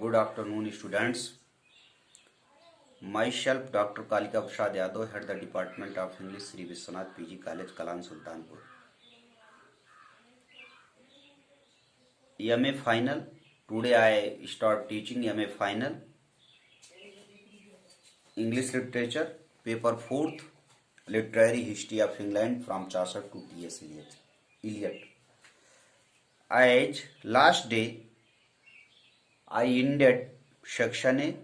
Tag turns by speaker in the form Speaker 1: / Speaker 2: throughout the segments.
Speaker 1: Good afternoon, students. Myself, Dr. Kalika Prasad Yadav, head the Department of English, Sri Vishwanath PG College, Kalan Sultanpur. MA Final. Today I start teaching MA Final. English Literature, Paper 4th, Literary History of England from Chaucer to T.S. Eliot. As last day, I ended section A.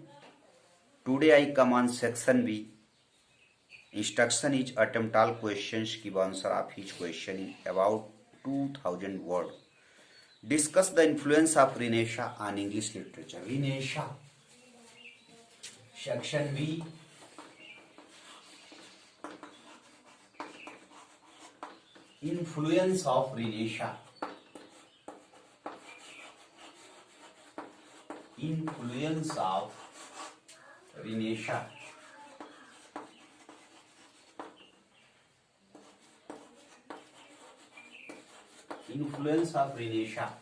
Speaker 1: Today I come on section B. Instruction is attempt all questions, give answer of each question about 2000 words. Discuss the influence of Renaissance on English literature. Renaissance. Section B. Influence of Renaissance. Influence of Renaissance. Influence of Renaissance.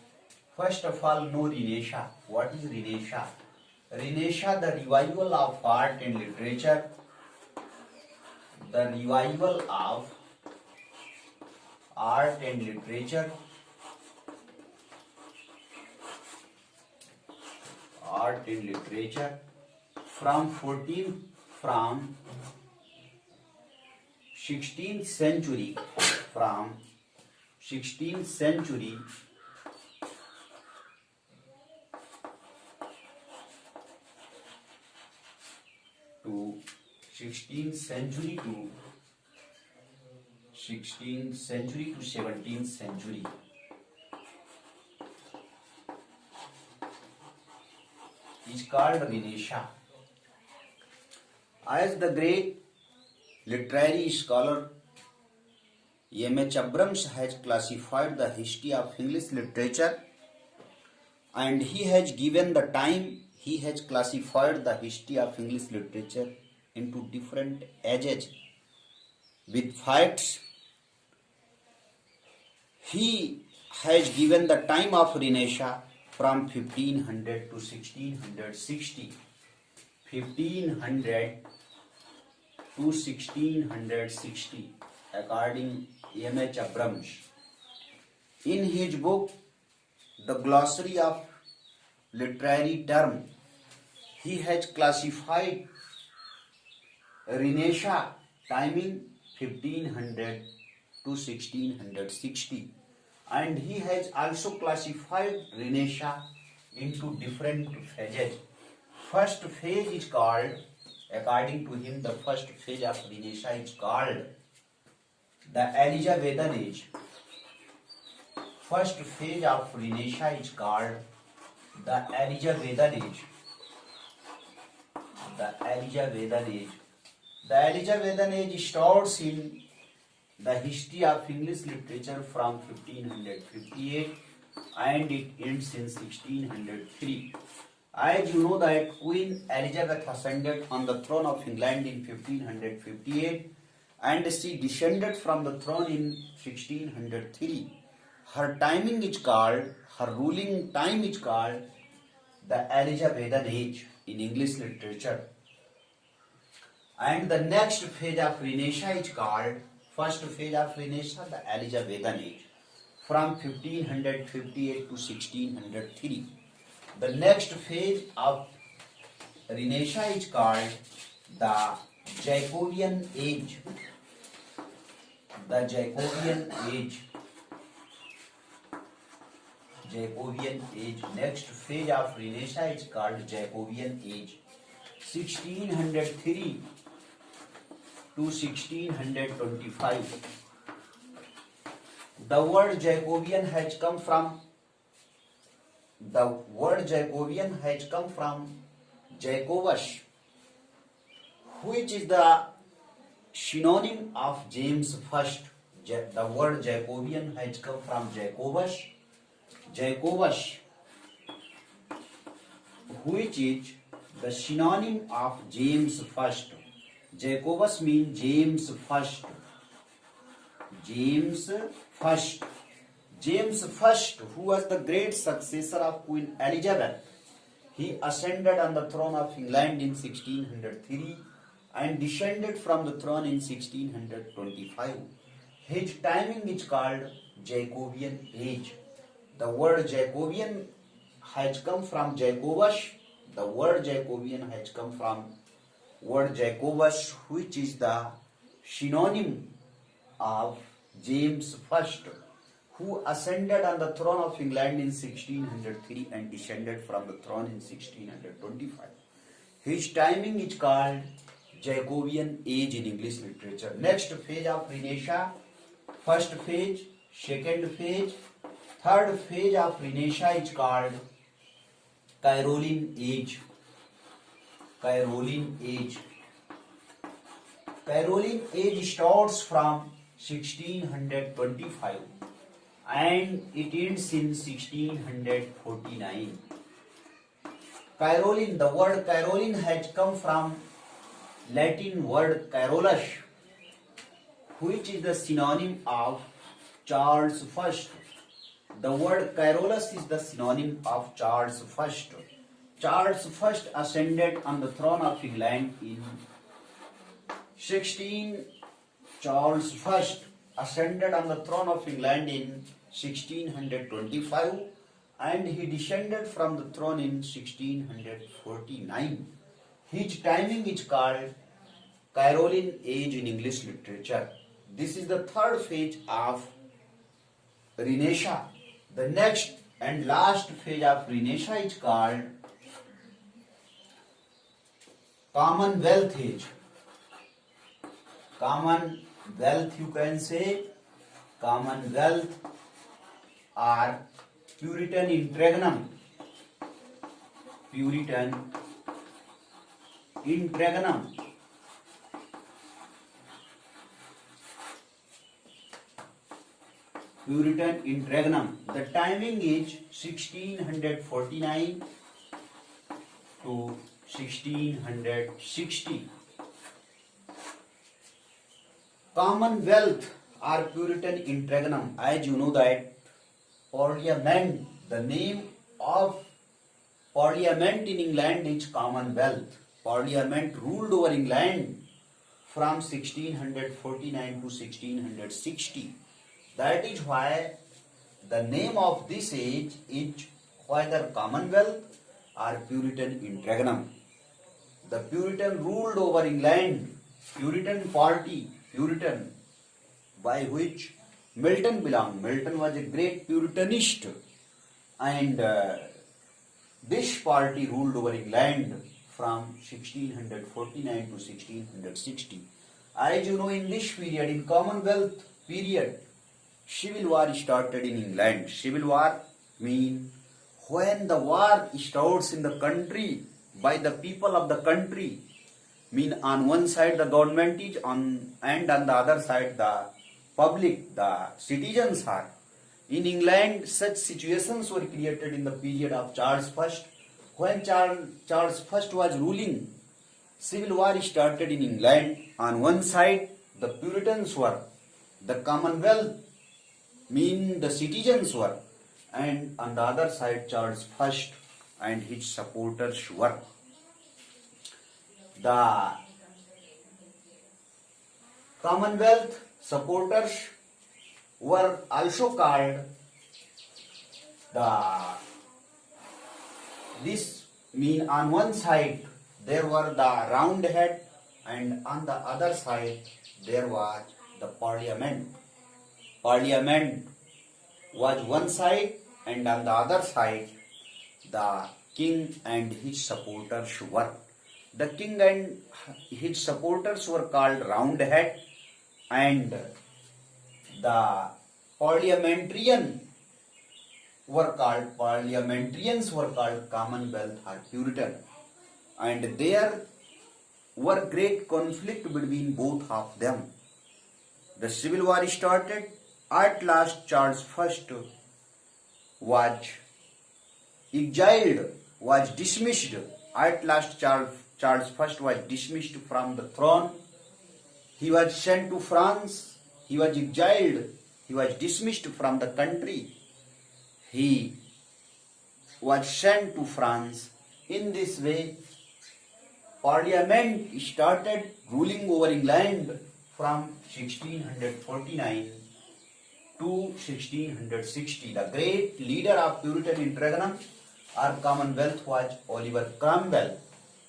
Speaker 1: First of all, know Renaissance. What is Renaissance? Renaissance, the revival of art and literature. The revival of art and literature. Art and literature from 16th century, from 16th century to 16th century to 16th century to 17th century. Is called Renaissance. As the great literary scholar M.H. Abrams has classified the history of English literature, and he has given the time, he has classified the history of English literature into different ages with facts. He has given the time of Renaissance from 1500 to 1660. 1500 to 1660 according M.H. Abrams. In his book, The Glossary of Literary Term, he has classified Renaissance timing 1500 to 1660, and he has also classified Renaissance into different phases. First phase is called, according to him, the first phase of Renaissance is called the Elizabethan Age. First phase of Renaissance is called the Elizabethan Age. The Elizabethan Age. The Elizabethan Age starts in the history of English literature from 1558 and it ends in 1603. As you know that Queen Elizabeth ascended on the throne of England in 1558 and she descended from the throne in 1603. Her timing is called, her ruling time is called the Elizabethan Age in English literature. And the next phase of Renaissance is called, first phase of Renaissance, the Elizabethan Age, from 1558 to 1603. The next phase of Renaissance is called the Jacobean Age. The Jacobean Age. Jacobean Age. Next phase of Renaissance is called Jacobean Age. 1603 to 1625. The word Jacobean has come from Jacobus, which is the synonym of James I. The word Jacobean has come from Jacobus, which is the synonym of James I. Jacobus means James I. James I. James I, who was the great successor of Queen Elizabeth, He ascended on the throne of England in 1603 and descended from the throne in 1625. His timing is called Jacobean age. The word Jacobean has come from Jacobus. The word Jacobean has come from word Jacobus, which is the synonym of James I, who ascended on the throne of England in 1603 and descended from the throne in 1625. His timing is called Jacobean age in English literature. Next phase of Renaissance, first phase, second phase, third phase of Renaissance is called Caroline age. Caroline age. Caroline age starts from 1625 and it ends in 1649. Caroline, the word Caroline has come from Latin word Carolus, which is the synonym of Charles I. The word Carolus is the synonym of Charles I. Charles I ascended on the throne of England in Charles I ascended on the throne of England in 1625 and he descended from the throne in 1649. His timing is called Caroline age in English literature. This is the third phase of Renaissance. The next and last phase of Renaissance is called Commonwealth age. Commonwealth, you can say Commonwealth or Puritan interregnum. Puritan interregnum. Puritan interregnum. The timing is 1649 to 1660. Commonwealth or Puritan interregnum, as you know that Parliament, the name of Parliament in England is Commonwealth. Parliament ruled over England from 1649 to 1660. That is why the name of this age is whether Commonwealth or Puritan interregnum. The Puritan ruled over England. Puritan party, Puritan, by which Milton belonged. Milton was a great Puritanist, and this party ruled over England from 1649 to 1660. As you know, in this period, in Commonwealth period, civil war started in England. Civil war means when the war starts in the country by the people of the country. Mean on one side the government is on, and on the other side the public, the citizens are. In England, such situations were created in the period of Charles I. When Charles I was ruling, civil war started in England. On one side, the Puritans were, the Commonwealth, mean the citizens were, and on the other side, Charles I and his supporters were. The Commonwealth supporters were also called this mean on one side there were the Roundhead and on the other side there was the Parliament. Parliament was one side and on the other side the king and his supporters were. The king and his supporters were called Roundhead and the parliamentarians were called Commonwealth or Puritan, and there were great conflict between both of them. The civil war started. At last Charles I was exiled, was dismissed. At last Charles I was dismissed from the throne. He was sent to France. He was exiled. He was dismissed from the country. He was sent to France In this way, Parliament started ruling over England from 1649 to 1660. The great leader of Puritan interregnum or Commonwealth was Oliver Cromwell.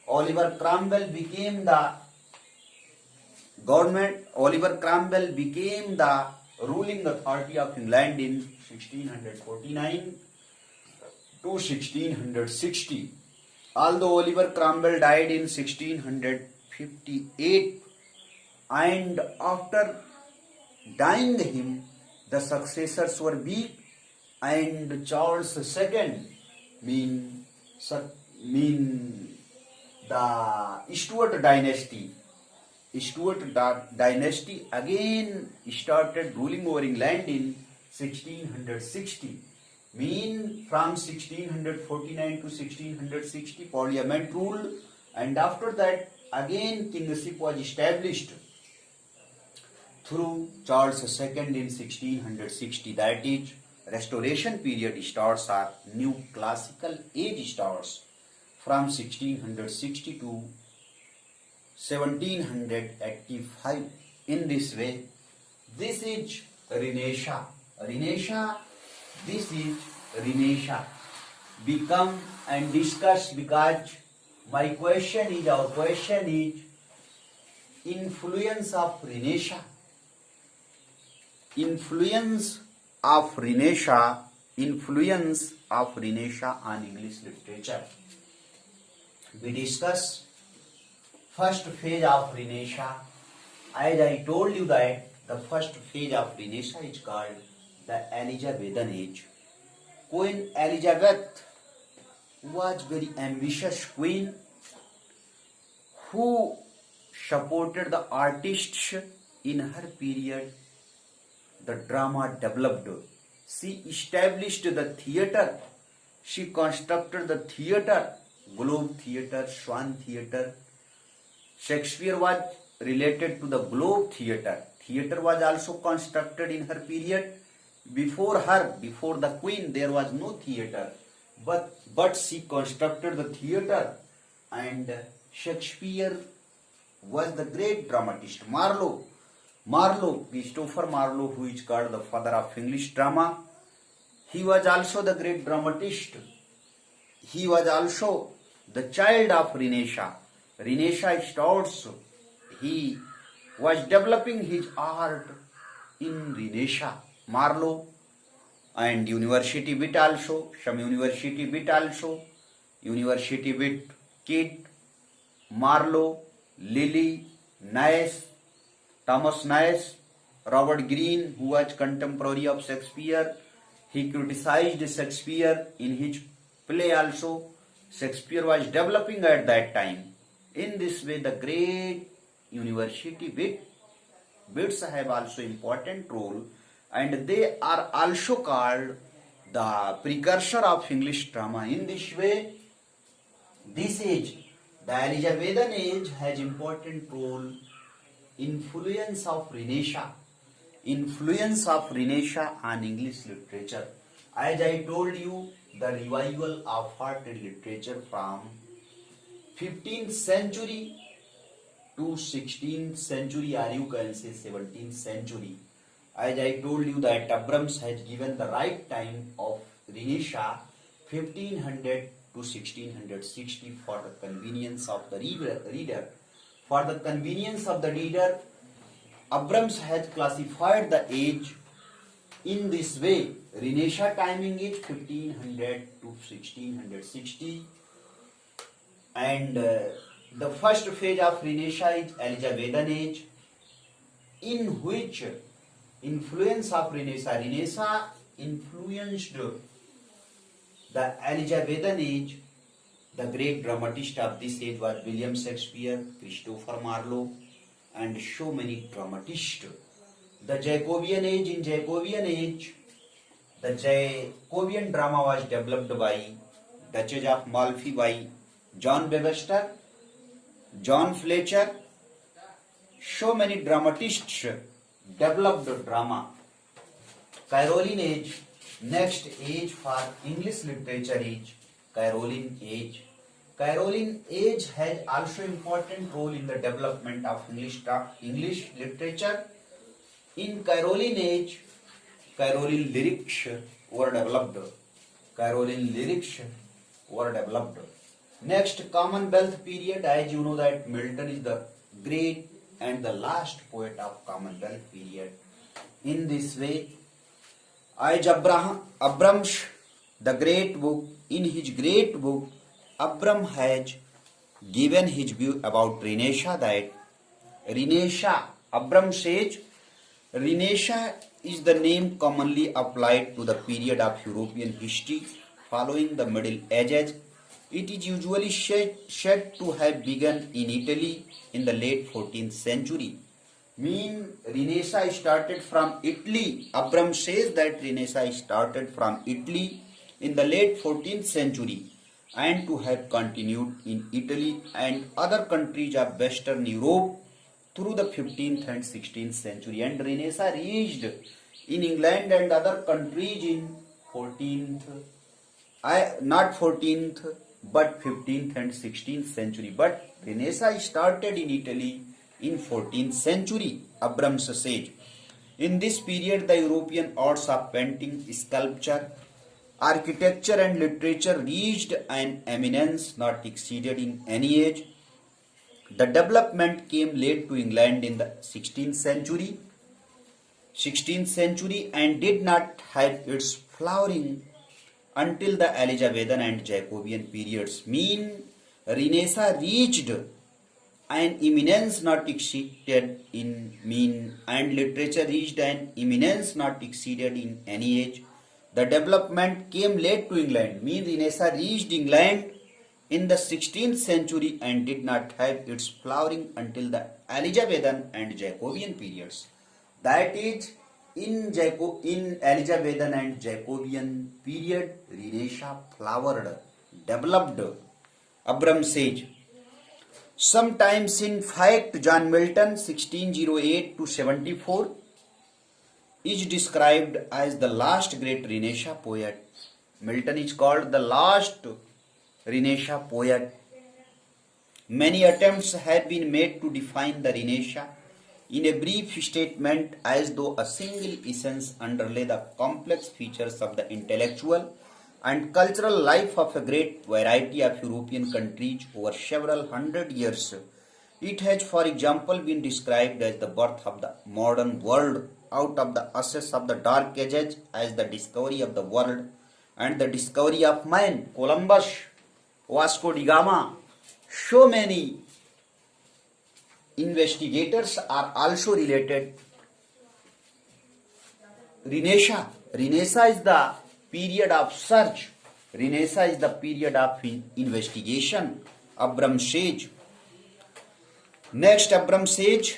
Speaker 1: Oliver Cromwell became the ruling authority of England in 1649 to 1660. Although Oliver Cromwell died in 1658, and after dying him, the successors were weak, and Charles II, mean the Stuart dynasty again started ruling over England in 1660. From 1649 to 1660, Parliament ruled, and after that again kingship was established through Charles II in 1660. That is, Restoration period starts, or New Classical Age starts from 1660 to 1785. In this way, this is Renaissance. This is Renaissance. Become and discuss, because our question is influence of Renaissance. Influence of Renaissance on English literature. We discuss first phase of Renaissance. As I told you that the first phase of Renaissance is called the Elizabethan age. Queen Elizabeth was very ambitious queen who supported the artists in her period. The drama developed. She established the theatre. She constructed the theatre, Globe Theatre, Swan Theatre. Shakespeare was related to the Globe Theatre. Theatre was also constructed in her period. Before the Queen, there was no theatre. But she constructed the theatre, and Shakespeare was the great dramatist. Christopher Marlowe, who is called the father of English drama, he was also the great dramatist. He was also the child of Renaissance. Renaissance starts. He was developing his art in Renaissance. Marlowe and university bit also, university bit Kidd, Marlowe, Lilly, Nash, Thomas Nash, Robert Greene, who was contemporary of Shakespeare. He criticized Shakespeare in his play also. Shakespeare was developing at that time. In this way, the great university bits have also important role, and they are also called the precursor of English drama. In this way, this age, the Elizabethan age, has important role. Influence of Renaissance on English literature. As I told you, the revival of art and literature from 15th century to 16th century, or you can say 17th century. As I told you that Abrams has given the right time of Renaissance 1500 to 1660 for the convenience of the reader. For the convenience of the reader, Abrams has classified the age in this way. Renaissance timing is 1500 to 1660, and the first phase of Renaissance is Elizabethan age, in which influence of Renaissance influenced the Elizabethan age. The great dramatist of this age was William Shakespeare, Christopher Marlowe, and so many dramatists. The Jacobean age, the Jacobean drama was developed by Duchess of Malfi, by John Webster, John Fletcher. So many dramatists developed drama. Caroline age, next age for English literature is Caroline age. Caroline Age has also important role in the development of English literature. In Caroline Age, Caroline lyrics were developed. Caroline lyrics were developed. Next, Commonwealth period. As you know that Milton is the great and the last poet of Commonwealth period. In this way, as Abrams, the great book, in his great book, Abram has given his view about Renaissance that Abram says, Renaissance is the name commonly applied to the period of European history following the Middle Ages. It is usually said to have begun in Italy in the late 14th century. Renaissance started from Italy. Abram says that Renaissance started from Italy in the late 14th century and to have continued in Italy and other countries of Western Europe through the 15th and 16th century, and Renaissance reached in England and other countries in 14th, not 14th but 15th and 16th century, but Renaissance started in Italy in 14th century. Abrams says, in this period the European arts of painting, sculpture, architecture and literature reached an eminence not exceeded in any age. The development came late to England in the 16th century and did not have its flowering until the Elizabethan and Jacobean periods. Renaissance reached an eminence not exceeded in and literature reached an eminence not exceeded in any age. The development came late to England. Renaissance reached England in the 16th century and did not have its flowering until the Elizabethan and Jacobean periods. That is, in Elizabethan and Jacobean period, Renaissance flowered, developed. Abram says, sometimes in fact, John Milton, 1608 to 74, is described as the last great Renaissance poet. Milton is called the last Renaissance poet. Many attempts have been made to define the Renaissance in a brief statement as though a single essence underlay the complex features of the intellectual and cultural life of a great variety of European countries over several hundred years. It has, for example, been described as the birth of the modern world out of the ashes of the Dark Ages, as the discovery of the world and the discovery of man. Columbus, Vasco da Gama, so many investigators are also related. Renaissance is the period of search. Renaissance is the period of investigation. Abram says. Next, Abram says,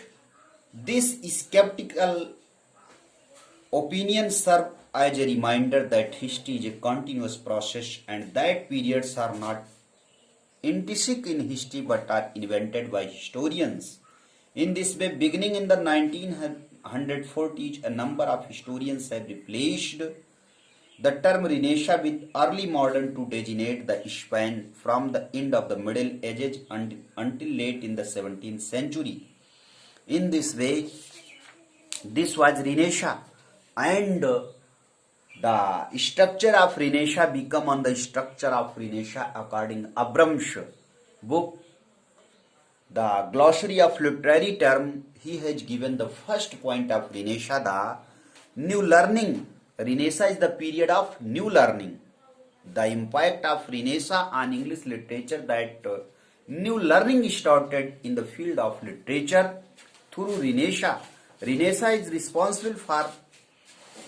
Speaker 1: this skeptical opinion serves as a reminder that history is a continuous process and that periods are not intrinsic in history but are invented by historians. In this way, beginning in the 1940s, a number of historians have replaced the term Renaissance with early modern to designate the span from the end of the Middle Ages until late in the 17th century. In this way, this was Renaissance, and the structure of Renaissance become on the structure of Renaissance according to Abram's book, The Glossary of Literary Term. He has given the first point of Renaissance, the new learning. Renaissance is the period of new learning. The impact of Renaissance on English literature, that new learning started in the field of literature through Renaissance. Renaissance is responsible for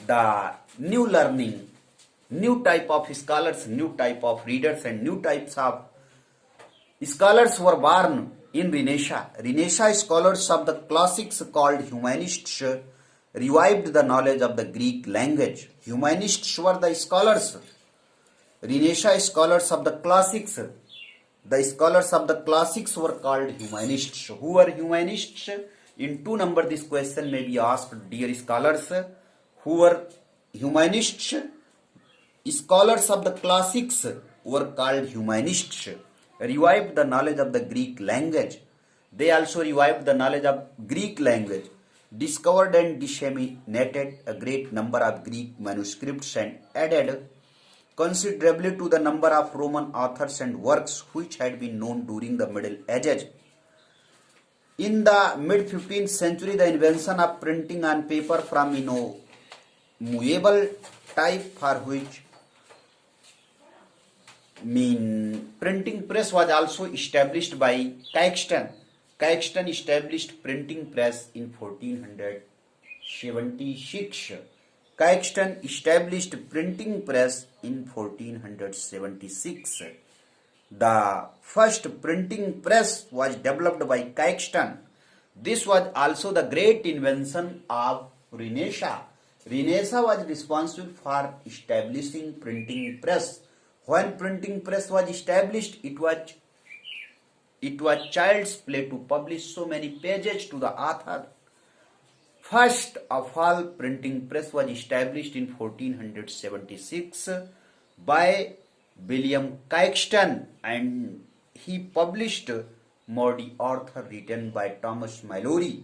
Speaker 1: the new learning, new type of scholars, new type of readers, and new types of scholars were born in Renaissance. Renaissance scholars of the classics called humanists revived the knowledge of the Greek language. Humanists were the scholars. Renaissance scholars of the classics. The scholars of the classics were called humanists. Who were humanists? In 2 number this question may be asked, dear scholars. Who were humanists? Scholars of the classics were called humanists. revived the knowledge of the Greek language. They also revived the knowledge of Greek language, discovered and disseminated a great number of Greek manuscripts, and added considerably to the number of Roman authors and works which had been known during the Middle Ages. In the mid 15th century, the invention of printing on paper from movable type, for which printing press was also established by Caxton. Caxton established printing press in 1476. Caxton established printing press in 1476. The first printing press was developed by Caxton. This was also the great invention of Renaissance. Renaissance was responsible for establishing printing press. When printing press was established, it was child's play to publish so many pages to the author. First of all, printing press was established in 1476 by William Caxton, and he published Maudie Arthur written by Thomas Malory.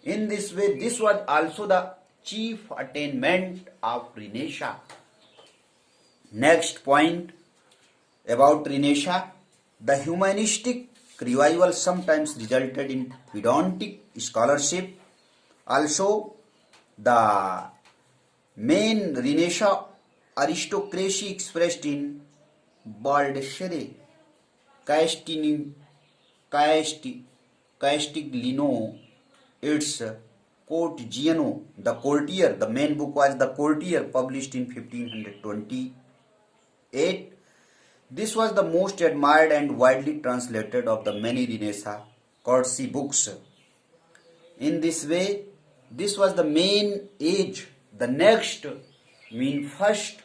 Speaker 1: In this way, this was also the chief attainment of Renaissance. Next point about Renaissance, the humanistic revival sometimes resulted in pedantic scholarship. Also, the main Renaissance aristocracy expressed in Baldessere, Castigliano, its Cortegiano, the courtier. The main book was The Courtier, published in 1528. This was the most admired and widely translated of the many Renaissance courtesy books. In this way, this was the main age. The next first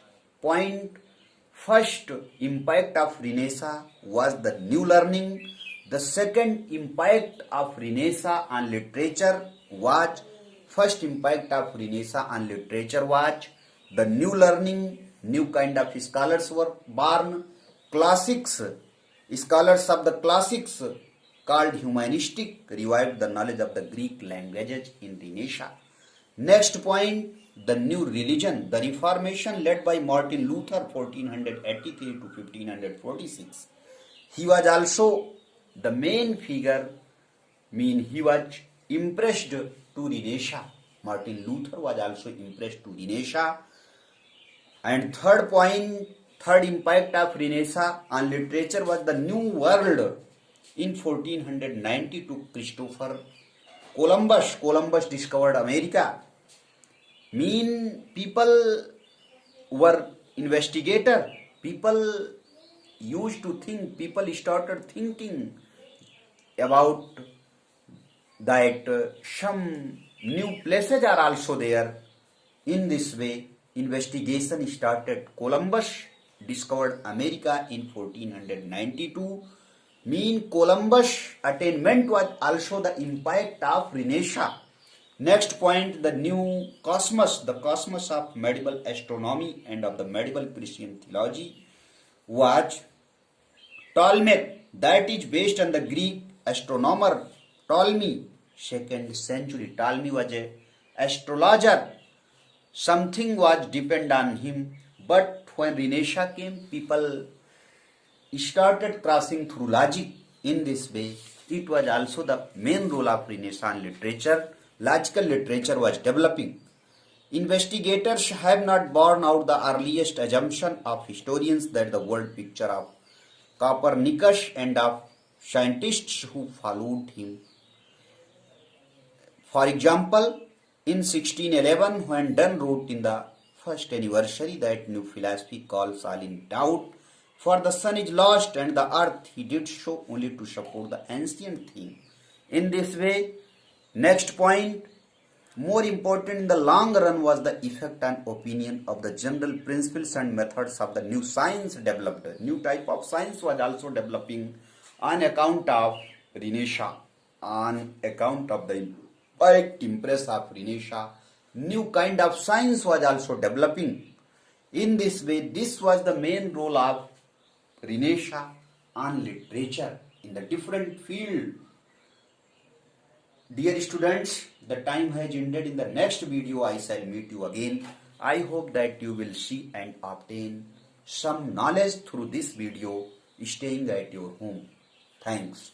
Speaker 1: impact of Renaissance was the new learning. The second impact of Renaissance on literature was the new learning. New kind of scholars were born. Scholars of the classics called humanistic revived the knowledge of the Greek languages in Renaissance. Next point, the new religion, the Reformation led by Martin Luther 1483 to 1546. He was also the main figure, he was impressed to Renaissance. Martin Luther was also impressed to Renaissance. And third impact of Renaissance on literature was the New World. In 1492, Christopher Columbus discovered America. People were investigators. People used to think, people started thinking about that some new places are also there. In this way, investigation started. Columbus discovered America in 1492. Columbus' attainment was also the impact of Renaissance. Next point, the new cosmos, the cosmos of medieval astronomy and of the medieval Christian theology, was Ptolemy, that is based on the Greek astronomer Ptolemy, 2nd century. Ptolemy was an astrologer. Something was depend on him, but when Renaissance came, people started crossing through logic. In this way, it was also the main role of Renaissance literature. Logical literature was developing. Investigators have not borne out the earliest assumption of historians that the world picture of Copernicus and of scientists who followed him. For example, in 1611, when Donne wrote in the first anniversary that new philosophy calls all in doubt, for the sun is lost and the earth, he did so only to support the ancient theme. In this way, next point, more important in the long run was the effect and opinion of the general principles and methods of the new science developed. New type of science was also developing on account of Renaissance, on account of the impress of Renaissance. New kind of science was also developing. In this way, this was the main role of Renaissance. on literature in the different field. Dear students, the time has ended. In the next video, I shall meet you again. I hope that you will see and obtain some knowledge through this video staying at your home. Thanks.